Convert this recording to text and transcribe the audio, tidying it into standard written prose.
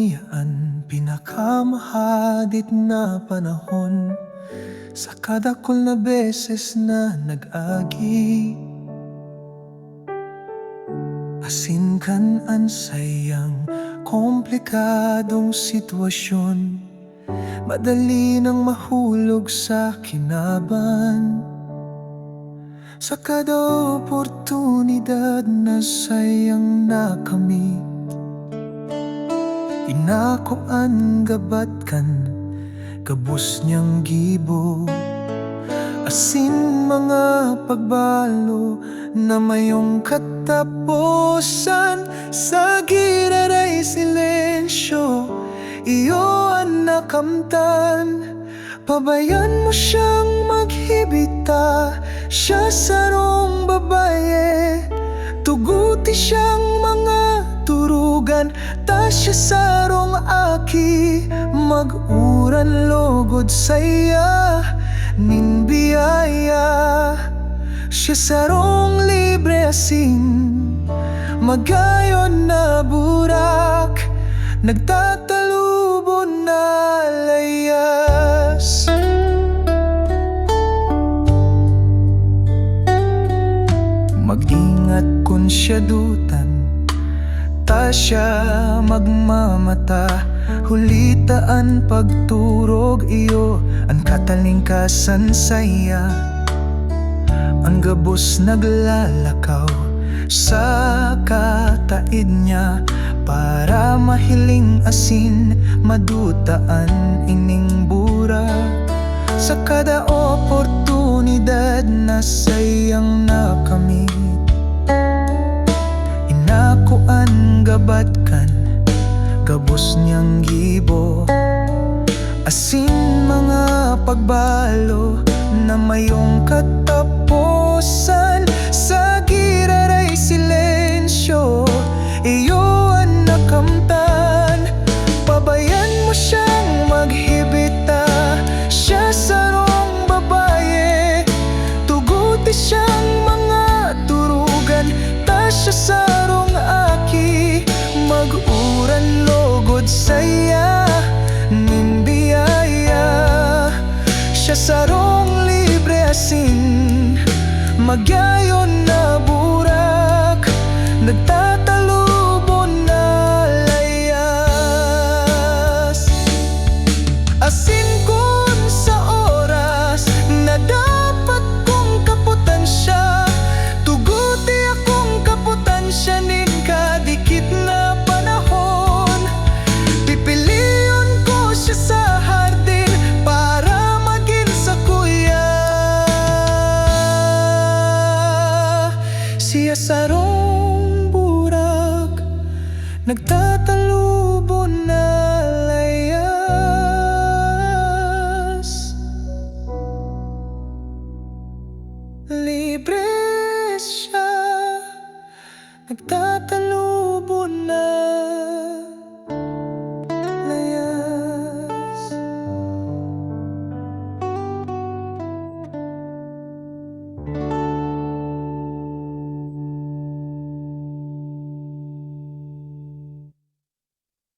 kabayanihan, pinakamahadit na panahon. Sa kadakol na beses na nag-agi, asinkan sayang komplikadong sitwasyon, madali nang mahulog sa kinaban. Sa kada oportunidad na sayang nakamit, inakoan gabatkan, kabus niyang gibo. Asin mga pagbalo na mayong katapusan. Sa giraray silensyo, iyo ang nakamtan. Pabayan mo siyang maghibita, siya sarong babaye. Tuguti siyang mga turugan, ta siya sarong aki. Mag-uran logod saya nin biyaya, siya sarong libre asin. Magayon na burak, nagtatalubon na layas. Mag-ingat kun siya dutan, ta siya magmamata. Hulitaan pagturog iyo, ang katalingkasan saya. Ang gabos naglalakaw sa kataid niya, para mahiling asin, madutaan ining bura. Sa kada oportunidad na sayang nakamit, inakuan gabatkan, gabos niyang gibo. Asin mga pagbalo na mayong katapusan. Sa giraray silensyo, iyo ang nakamtan. Pabayan mo siyang maghibita, siya sarong babaye. Tuguti siyang mga turugan, ta siya sarong aki. Mag-uran logod saya nin biyaya, siya sarong libre asin. Magayon na burak,